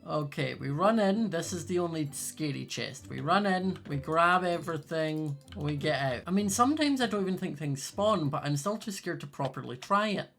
Okay, we run in. This is the only scary chest. We run in, we grab everything, we get out. I mean, sometimes I don't even think things spawn, but I'm still too scared to properly try it.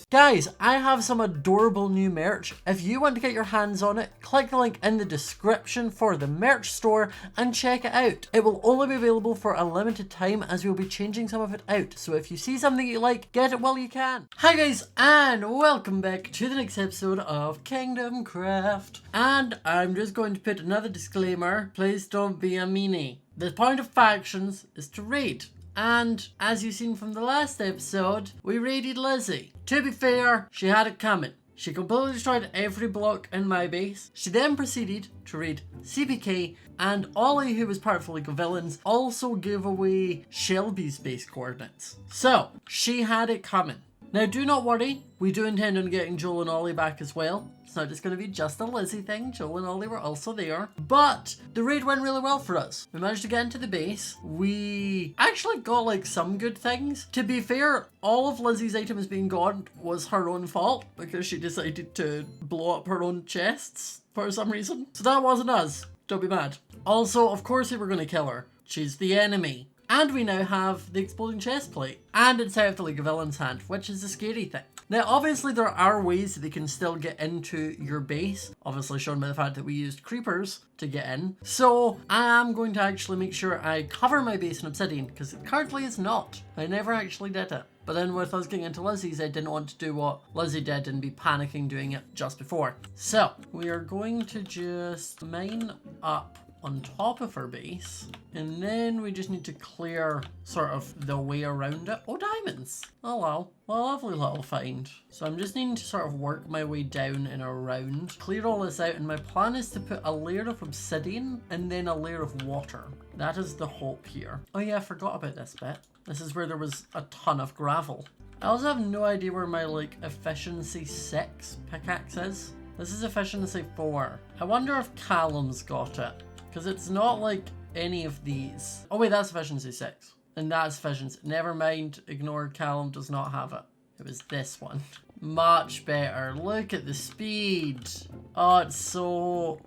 Guys, I have some adorable new merch. If you want to get your hands on it, click the link in the description for the merch store and check it out. It will only be available for a limited time as we'll be changing some of it out. So if you see something you like, get it while you can. Hi guys, and welcome back to the next episode of KingdomCraft. And I'm just going to put another disclaimer. Please don't be a meanie. The point of factions is to raid. And as you've seen from the last episode, we raided Lizzie. To be fair, she had it coming. She completely destroyed every block in my base. She then proceeded to raid CPK, and Ollie, who was part of the League of Villains, also gave away Shelby's base coordinates. So, she had it coming. Now do not worry, we do intend on getting Joel and Ollie back as well. It's not just going to be just a Lizzie thing. Joel and Ollie were also there. But the raid went really well for us. We managed to get into the base. We actually got like some good things. To be fair, all of Lizzie's items being gone was her own fault because she decided to blow up her own chests for some reason. So that wasn't us. Don't be mad. Also, of course we were going to kill her. She's the enemy. And we now have the exploding chest plate. And it's out of the League of Villains hand, which is a scary thing. Now, obviously, there are ways that they can still get into your base. Obviously, shown by the fact that we used creepers to get in. So, I am going to actually make sure I cover my base in obsidian, because it currently is not. I never actually did it. But then with us getting into Lizzie's, I didn't want to do what Lizzie did and be panicking doing it just before. So, we are going to just mine up on top of our base, and then we just need to clear sort of the way around it. Oh, diamonds! Oh well, well, lovely little find. So I'm just needing to sort of work my way down and around, clear all this out, and my plan is to put a layer of obsidian and then a layer of water. That is the hope here. Oh yeah, I forgot about this bit. This is where there was a ton of gravel. I also have no idea where my like efficiency 6 pickaxe is. This is efficiency 4. I wonder if Callum's got it. Because it's not like any of these. Oh wait, that's efficiency 6. And that's efficiency. Never mind, ignore Callum does not have it. It was this one. Much better. Look at the speed. Oh, it's so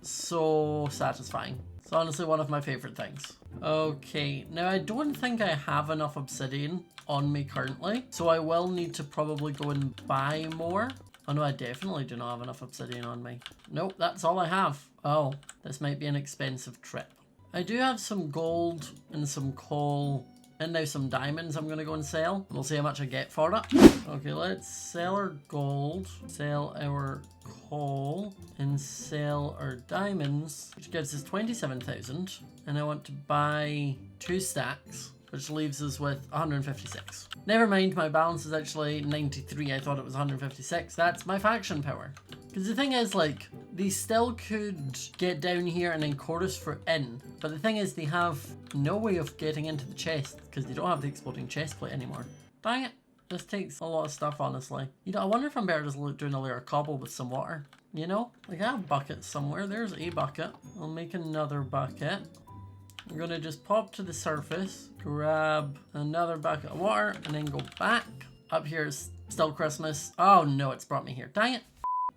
satisfying. It's honestly one of my favorite things. Okay, now I don't think I have enough obsidian on me currently. So I will need to probably go and buy more. Oh no, I definitely do not have enough obsidian on me. Nope, that's all I have. Oh, this might be an expensive trip. I do have some gold and some coal and now some diamonds I'm going to go and sell. We'll see how much I get for it. Okay, let's sell our gold, sell our coal, and sell our diamonds, which gives us 27,000. And I want to buy 2 stacks, which leaves us with 156. Never mind, my balance is actually 93. I thought it was 156. That's my faction power. Because the thing is, like, they still could get down here and then chorus for in. But the thing is, they have no way of getting into the chest because they don't have the exploding chest plate anymore. Dang it. This takes a lot of stuff, honestly. You know, I wonder if I'm better just doing a layer of cobble with some water. You know? Like, I have buckets somewhere. There's a bucket. I'll make another bucket. I'm going to just pop to the surface, grab another bucket of water, and then go back. Up here is still Christmas. Oh no, it's brought me here. Dang it.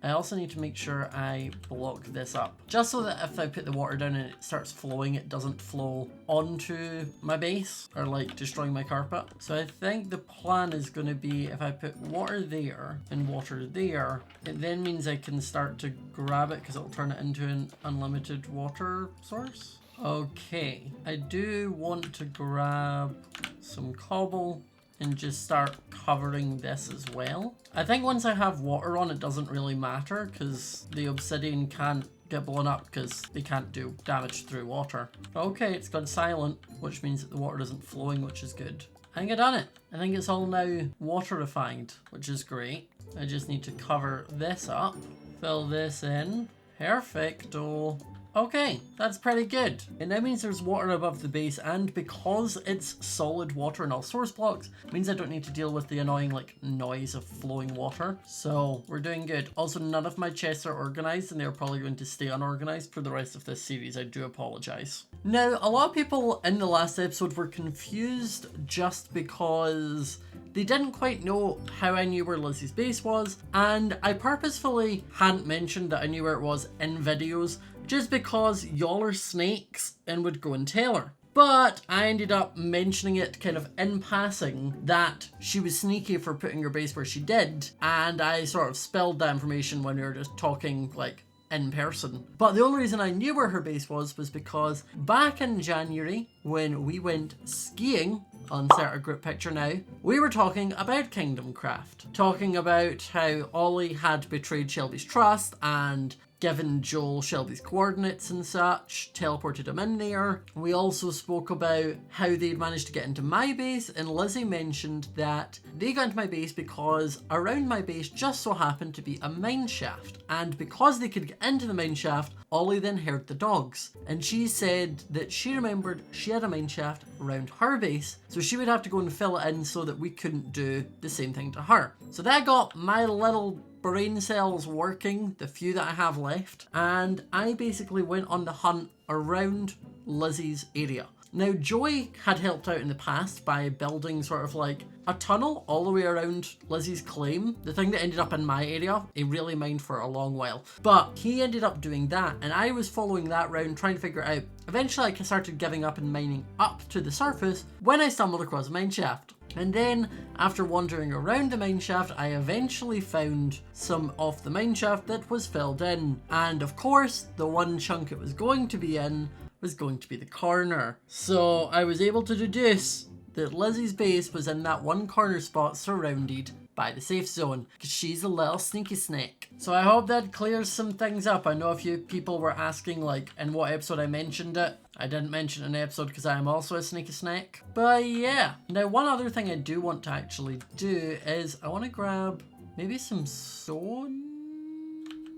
I also need to make sure I block this up. Just so that if I put the water down and it starts flowing, it doesn't flow onto my base or like destroying my carpet. So I think the plan is going to be if I put water there and water there, it then means I can start to grab it because it'll turn it into an unlimited water source. Okay, I do want to grab some cobble and just start covering this as well. I think once I have water on, it doesn't really matter because the obsidian can't get blown up because they can't do damage through water. Okay, it's gone silent, which means that the water isn't flowing, which is good. I think I've done it. I think it's all now waterified, which is great. I just need to cover this up, fill this in. Perfecto. Okay, that's pretty good. And that means there's water above the base, and because it's solid water in all source blocks, it means I don't need to deal with the annoying like noise of flowing water. So we're doing good. Also, none of my chests are organized, and they're probably going to stay unorganized for the rest of this series. I do apologize. Now, a lot of people in the last episode were confused just because they didn't quite know how I knew where Lizzie's base was, and I purposefully hadn't mentioned that I knew where it was in videos, just because y'all are snakes and would go and tell her. But I ended up mentioning it kind of in passing that she was sneaky for putting her base where she did, and I sort of spilled that information when we were just talking like in person. But the only reason I knew where her base was because back in January when we went skiing, insert a group picture now, we were talking about KingdomCraft, talking about how Ollie had betrayed Shelby's trust and given Joel Shelby's coordinates and such, teleported him in there. We also spoke about how they'd managed to get into my base, and Lizzie mentioned that they got into my base because around my base just so happened to be a mine shaft, and because they could get into the mine shaft, Ollie then heard the dogs, and she said that she remembered she had a mine shaft around her base, so she would have to go and fill it in so that we couldn't do the same thing to her. So that got my little brain cells working, the few that I have left, and I basically went on the hunt around Lizzie's area. Now, Joey had helped out in the past by building sort of like a tunnel all the way around Lizzie's claim, the thing that ended up in my area. He really mined for a long while, but he ended up doing that, and I was following that round trying to figure it out. Eventually I started giving up and mining up to the surface when I stumbled across a mine shaft. And then, after wandering around the mine shaft, I eventually found some of the mine shaft that was filled in. And of course, the one chunk it was going to be in was going to be the corner. So I was able to deduce that Lizzie's base was in that one corner spot surrounded by the safe zone, because she's a little sneaky snake. So I hope that clears some things up. I know a few people were asking like in what episode I mentioned it. I didn't mention an episode because I am also a sneaky snake. But yeah. Now one other thing I do want to actually do is I want to grab maybe some stone,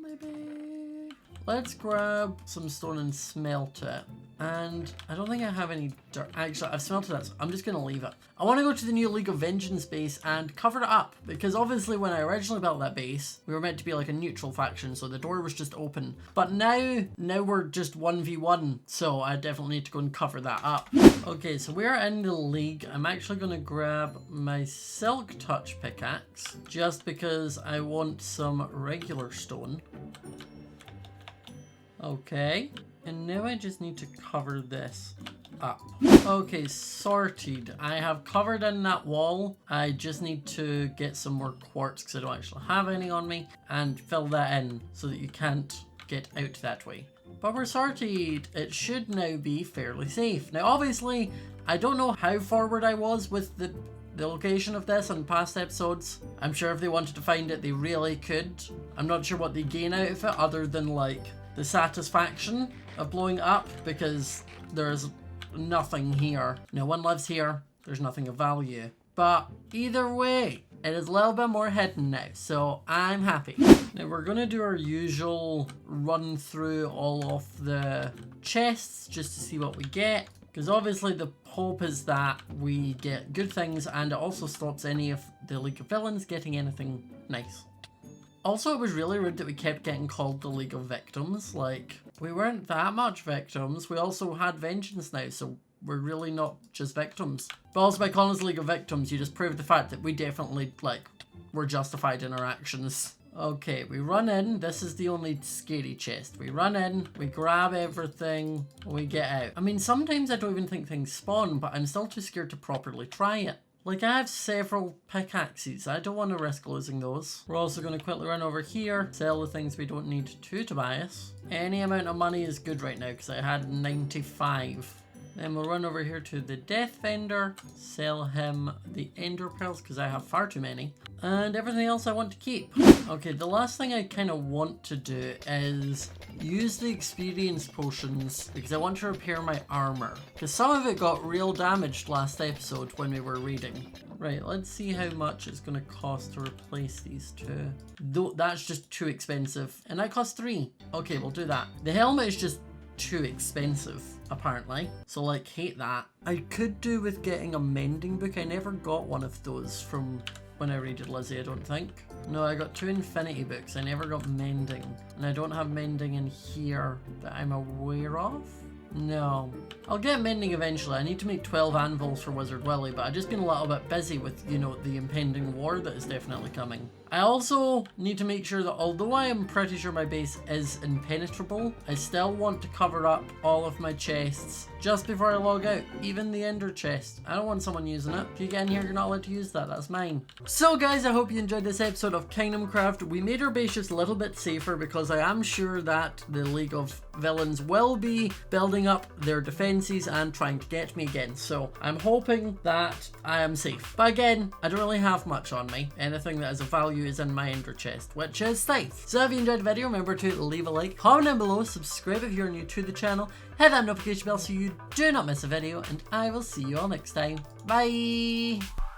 maybe? Let's grab some stone and smelt it. And I don't think I have any dirt. Actually, I've smelted it, so I'm just going to leave it. I want to go to the new League of Vengeance base and cover it up, because obviously when I originally built that base, we were meant to be like a neutral faction, so the door was just open. But now we're just 1v1, so I definitely need to go and cover that up. Okay, so we're in the League. I'm actually going to grab my Silk Touch pickaxe, just because I want some regular stone. Okay. And now I just need to cover this up. Okay, sorted. I have covered in that wall. I just need to get some more quartz because I don't actually have any on me, and fill that in so that you can't get out that way. But we're sorted. It should now be fairly safe. Now obviously, I don't know how forward I was with the location of this on past episodes. I'm sure if they wanted to find it, they really could. I'm not sure what they gain out of it other than like the satisfaction of blowing up, because there's nothing here. No one lives here. There's nothing of value. But either way, it is a little bit more hidden now, so I'm happy. Now we're going to do our usual run through all of the chests just to see what we get, because obviously the hope is that we get good things, and it also stops any of the League of Villains getting anything nice. Also, it was really rude that we kept getting called the League of Victims. Like, we weren't that much victims. We also had vengeance now, so we're really not just victims. But also by calling us the League of Victims, you just prove the fact that we definitely, like, were justified in our actions. Okay, we run in. This is the only scary chest. We run in, we grab everything, we get out. I mean, sometimes I don't even think things spawn, but I'm still too scared to properly try it. Like, I have several pickaxes. I don't want to risk losing those. We're also going to quickly run over here, sell the things we don't need to Tobias. Any amount of money is good right now because I had 95. Then we'll run over here to the Death Vendor, sell him the Ender Pearls because I have far too many, and everything else I want to keep. Okay, the last thing I kind of want to do is use the experience potions because I want to repair my armor, because some of it got real damaged last episode when we were reading. Right, let's see how much it's going to cost to replace these two. Though that's just too expensive, and that costs 3. Okay, we'll do that. The helmet is just too expensive, apparently, so like, hate that. I could do with getting a mending book. I never got one of those from when I raided Lizzie, I don't think. No, I got 2 infinity books. I never got mending, and I don't have mending in here that I'm aware of. No. I'll get mending eventually. I need to make 12 anvils for Wizard Willy, but I've just been a little bit busy with, you know, the impending war that is definitely coming. I also need to make sure that although I am pretty sure my base is impenetrable, I still want to cover up all of my chests just before I log out, even the ender chest. I don't want someone using it. If you get in here, you're not allowed to use that. That's mine. So guys, I hope you enjoyed this episode of KingdomCraft. We made our base just a little bit safer because I am sure that the League of Villains will be building up their defenses and trying to get me again. So I'm hoping that I am safe. But again, I don't really have much on me. Anything that has a value is in my ender chest, which is safe. So if you enjoyed the video, remember to leave a like, comment down below, subscribe if you're new to the channel, hit that notification bell so you do not miss a video, and I will see you all next time. Bye!